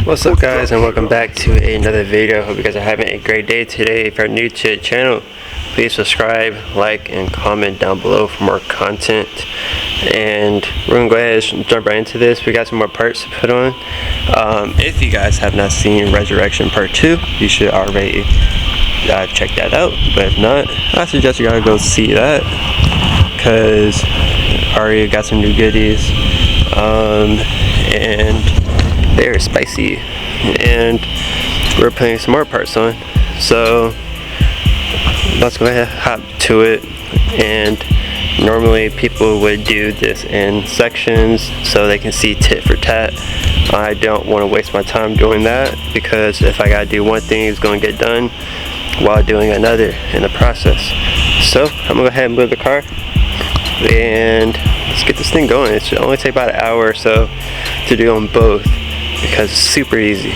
What's up guys, and welcome back to another video. Hope you guys are having a great day today. If you're new to the channel, please subscribe, like, and comment down below for more content. And we're gonna go ahead and jump right into this. We got some more parts to put on. If you guys have not seen Resurrection Part 2, you should already check that out. But if not, I suggest you gotta go see that, because Ari got some new goodies, and they're spicy, and we're putting some more parts on. So let's go ahead and hop to it. And normally people would do this in sections so they can see tit for tat. I don't want to waste my time doing that, because if I gotta do one thing, it's gonna get done while doing another in the process. So I'm gonna go ahead and move the car and let's get this thing going. It should only take about an hour or so to do on both, because it's super easy.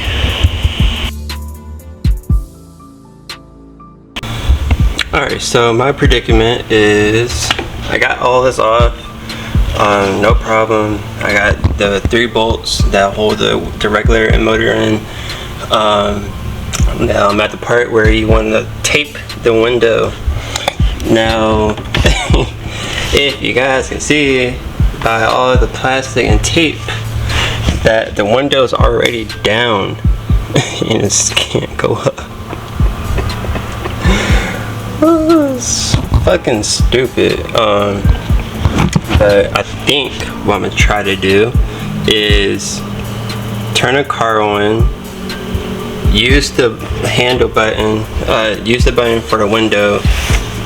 Alright, so my predicament is I got all this off, no problem. I got the 3 bolts that hold the regulator and motor in. Now I'm at the part where you want to tape the window. Now if you guys can see by all of the plastic and tape that the window's already down and it can't go up. Oh, it's fucking stupid. But I think what I'm gonna try to do is turn a car on, use the handle button, use the button for the window,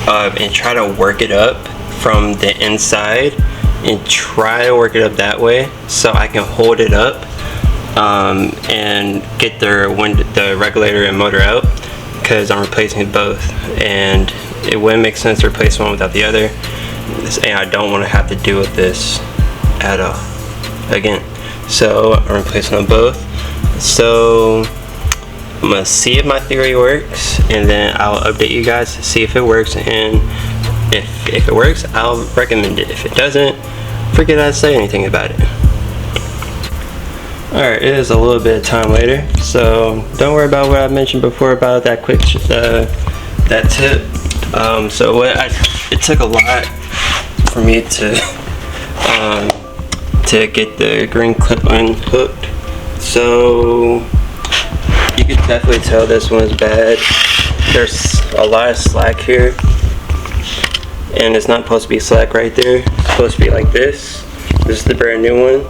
and try to work it up from the inside, and try to work it up that way so I can hold it up and get the regulator and motor out, because I'm replacing both, and it wouldn't make sense to replace one without the other, and I don't want to have to deal with this at all again. So I'm replacing them both. So I'm gonna see if my theory works, and then I'll update you guys to see if it works, and if it works, I'll recommend it. If it doesn't, forget I say anything about it. Alright, it is a little bit of time later, so don't worry about what I mentioned before about that quick that tip. So it took a lot for me to get the green clip unhooked. So you can definitely tell this one's bad. There's a lot of slack here, and it's not supposed to be slack right there. It's supposed to be like this. This is the brand new one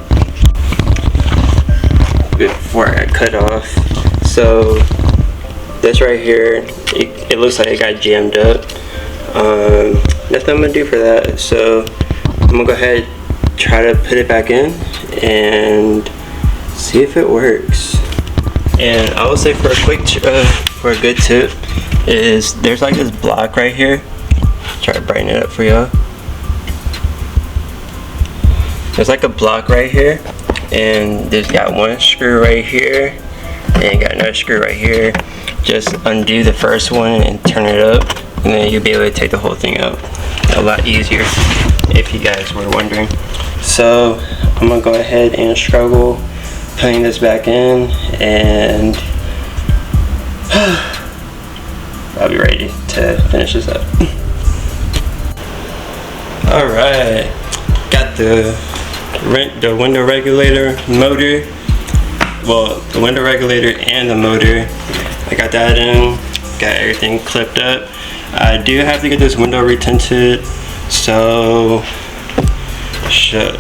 before I got cut off. So this right here, it looks like it got jammed up. Nothing I'm gonna do for that. So I'm gonna go ahead, try to put it back in and see if it works. And I would say for a good tip is there's like this block right here. Try to brighten it up for y'all. There's like a block right here, and there's got one screw right here, and got another screw right here. Just undo the first one and turn it up, and then you'll be able to take the whole thing out a lot easier, if you guys were wondering. So I'm gonna go ahead and struggle putting this back in, and I'll be ready to finish this up. Alright, got the window regulator motor, well, the window regulator and the motor. I got that in, got everything clipped up. I do have to get this window retinted, so should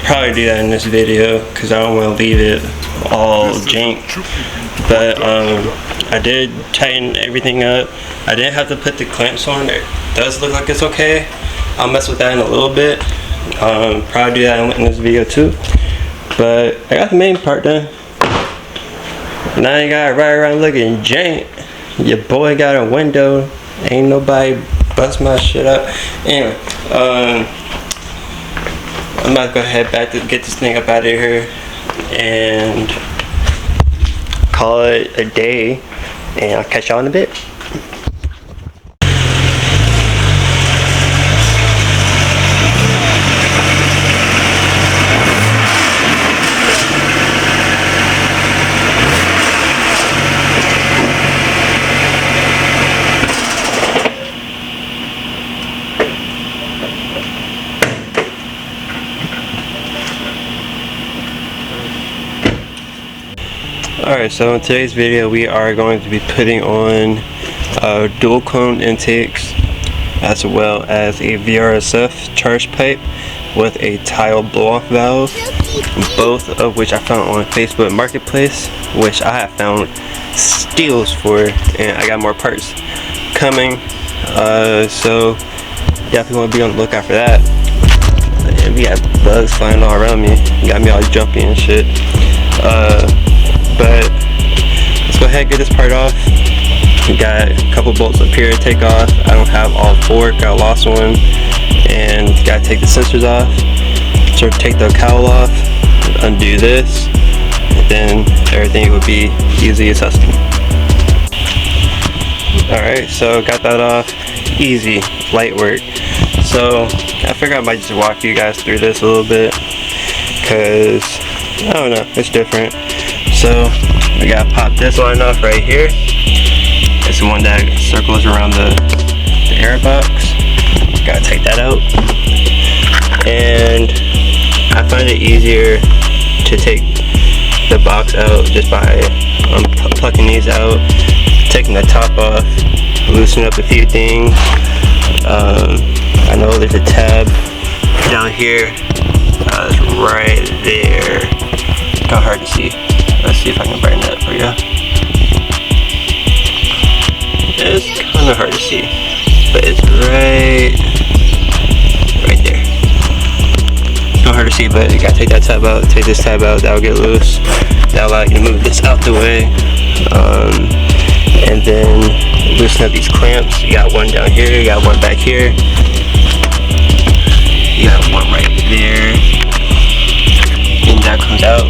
probably do that in this video, because I don't want to leave it all jank. But I did tighten everything up. I didn't have to put the clamps on. It does look like it's okay. I'll mess with that in a little bit. Probably do that in this video too. But I got the main part done. Now you gotta ride around looking jank. Your boy got a window. Ain't nobody bust my shit up. Anyway, I'm about to go ahead back to get this thing up out of here and call it a day. And I'll catch y'all in a bit. Alright, so in today's video we are going to be putting on dual cone intakes as well as a VRSF charge pipe with a Tial blow-off valve, both of which I found on Facebook Marketplace, which I have found steals for, and I got more parts coming, so definitely want to be on the lookout for that. And we got bugs flying all around me, got me all jumpy and shit. But let's go ahead and get this part off. We got a couple bolts up here to take off. I don't have all four, got lost one, and gotta take the sensors off. So take the cowl off, undo this, and then everything would be easy accessible. Alright, so got that off. Easy, light work. So I figured I might just walk you guys through this a little bit, because I don't know, it's different. So we gotta pop this line off right here. It's the one that circles around the air box. Gotta take that out. And I find it easier to take the box out just by plucking these out, taking the top off, loosen up a few things. I know there's a tab down here. It's right there. Kind of hard to see. Let's see if I can brighten that for you. It's kind of hard to see, but it's right there. It's kind of hard to see, but you gotta take that tab out, take this tab out, that'll get loose. That'll allow you to move this out the way. And then loosen up these clamps. You got one down here, you got one back here. You got one right there. And that comes out.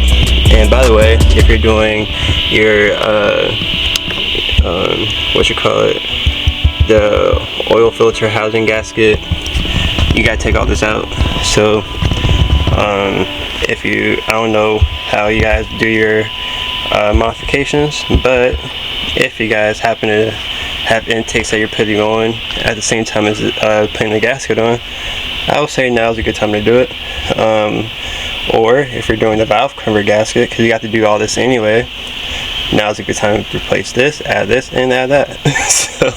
And by the way, if you're doing your the oil filter housing gasket, you gotta take all this out. So I don't know how you guys do your modifications, but if you guys happen to have intakes that you're putting on at the same time as putting the gasket on, I would say now is a good time to do it. Or if you're doing the valve cover gasket, because you got to do all this anyway, now is a good time to replace this, and add that. So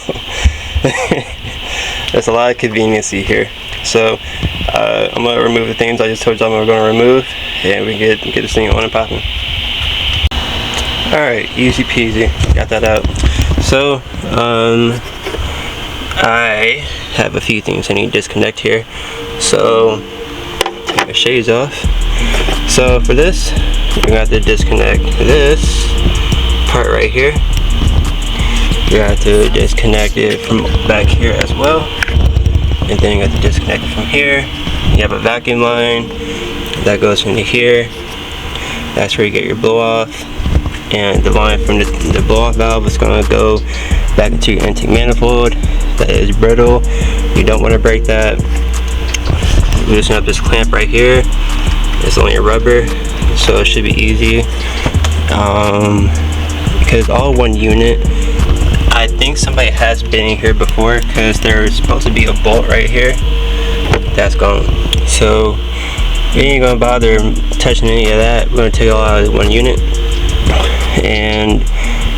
there's a lot of conveniency here. So I'm gonna remove the things I just told you I'm gonna remove, and we can get this thing on and popping. Alright, easy peasy, got that out. So I have a few things I need to disconnect here. So take the shades off. So for this, you're gonna have to disconnect this part right here. You have to disconnect it from back here as well, and then you have to disconnect it from here. You have a vacuum line that goes into here. That's where you get your blow off, and the line from the blow off valve is going to go back into your intake manifold. That is brittle. You don't want to break that. Loosen up this clamp right here. It's only a rubber, so it should be easy. Because all one unit. I think somebody has been in here before, because there's supposed to be a bolt right here that's gone. So we ain't gonna bother touching any of that. We're gonna take it all out of one unit. And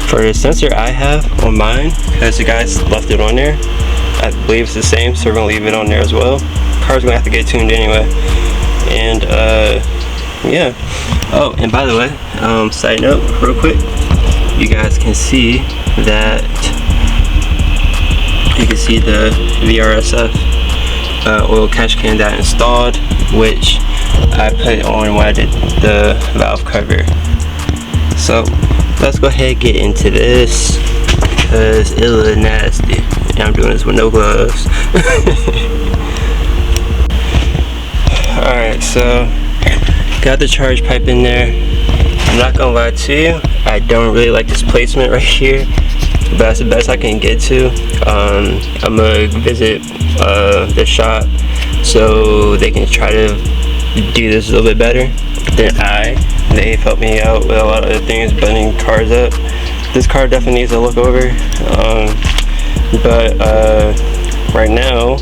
for the sensor I have on mine, because the guys left it on there, I believe it's the same, so we're gonna leave it on there as well. Car's gonna have to get tuned anyway. And yeah. Oh, and by the way, side note real quick, you guys can see that the VRSF oil catch can that I installed, which I put on when I did the valve cover. So let's go ahead and get into this, because it looks nasty, and I'm doing this with no gloves. Alright, so got the charge pipe in there. I'm not gonna lie to you, I don't really like this placement right here, but that's the best I can get to. I'm gonna visit the shop so they can try to do this a little bit better than they've helped me out with a lot of other things, buttoning cars up. This car definitely needs a look over, but right now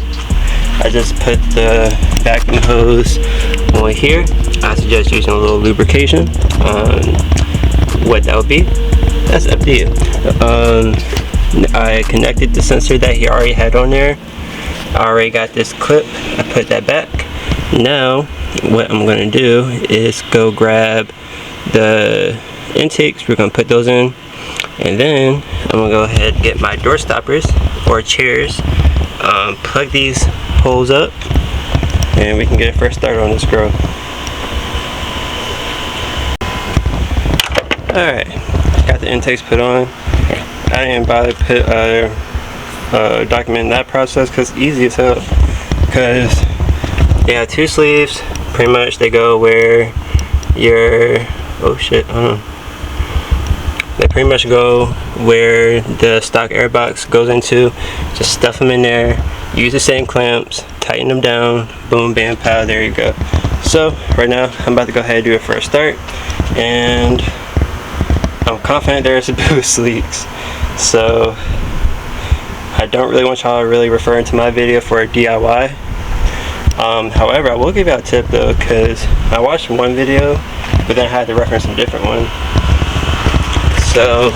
I just put the vacuum hose on here. I suggest using a little lubrication. what that would be, that's up to you. I connected the sensor that he already had on there. I already got this clip. I put that back. Now what I'm going to do is go grab the intakes. We're going to put those in, and then I'm going to go ahead and get my door stoppers or chairs, plug these holes up, and we can get a first start on this girl. Alright, got the intakes put on. I didn't bother put documenting that process because it's easy as hell, because they have two sleeves. Pretty much they go where your they pretty much go where the stock air box goes into. Just stuff them in there, use the same clamps, tighten them down, boom, bam, pow, there you go. So right now I'm about to go ahead and do it for a start, and I'm confident there's boost leaks. So I don't really want y'all to really refer into my video for a DIY. However, I will give you a tip though, because I watched one video but then I had to reference a different one. So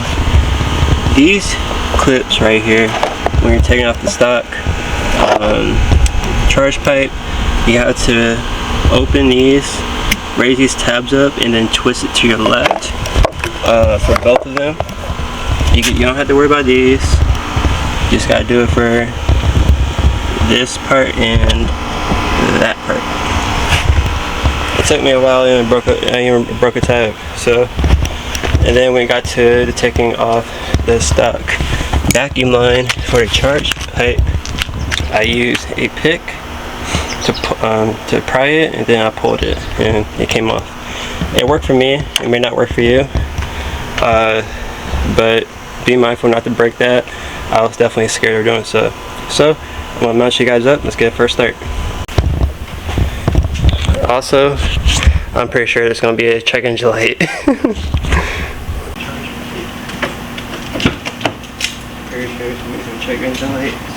these clips right here, when you're taking off the stock charge pipe, you have to open these, raise these tabs up, and then twist it to your left for both of them. You don't have to worry about these. You just gotta do it for this part and that part. It took me a while and I even broke a tab. So, and then when we got to the taking off the stock vacuum line for the charge pipe, I used a pick to pry it, and then I pulled it and it came off. It worked for me. It may not work for you, but be mindful not to break that. I was definitely scared of doing so. So I'm gonna mount you guys up. Let's get a first start. Also, I'm pretty sure there's gonna be a check engine light. Pretty sure there's gonna be some check engine lights.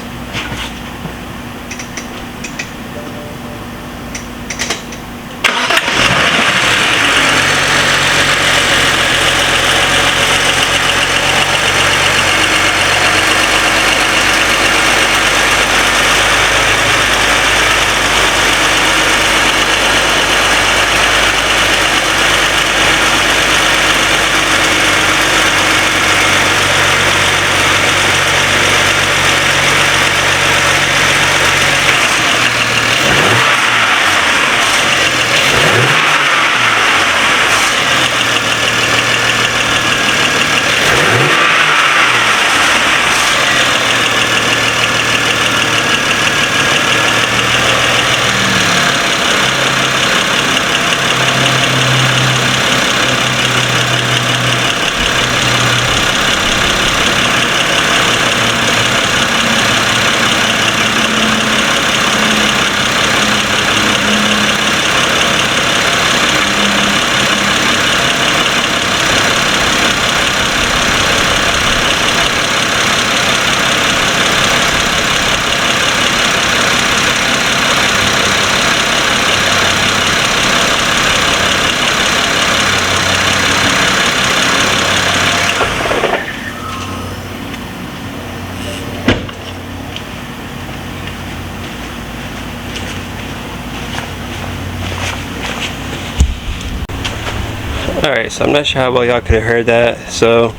Alright, so I'm not sure how well y'all could have heard that. So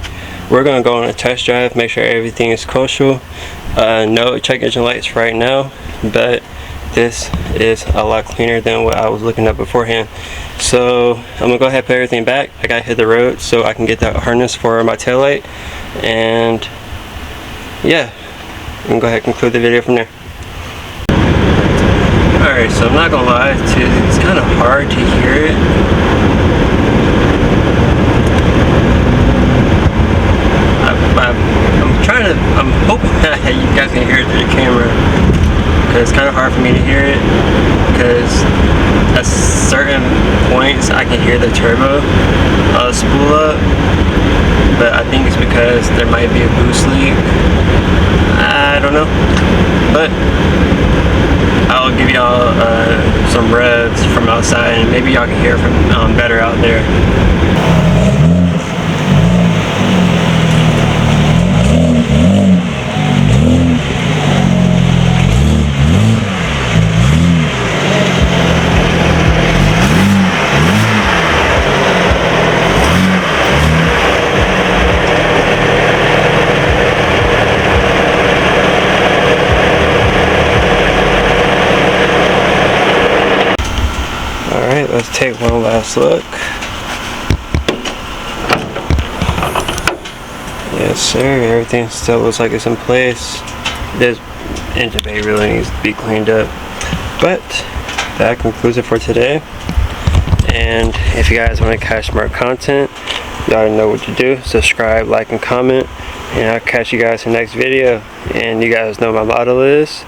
we're going to go on a test drive, make sure everything is kosher. No check engine lights right now, but this is a lot cleaner than what I was looking at beforehand. So I'm going to go ahead and put everything back. I got to hit the road so I can get that harness for my tail light. And yeah, I'm going to go ahead and conclude the video from there. Alright, so I'm not going to lie, it's kind of hard to hear it. I'm hoping that you guys can hear it through the camera, because it's kind of hard for me to hear it, because at certain points I can hear the turbo spool up, but I think it's because there might be a boost leak. I don't know, but I'll give y'all some revs from outside, and maybe y'all can hear from better out there. take one last look. Yes sir, everything still looks like it's in place. This engine bay really needs to be cleaned up. But that concludes it for today. And if you guys want to catch more content, you already know what to do. Subscribe, like, and comment. And I'll catch you guys in the next video. And you guys know my motto is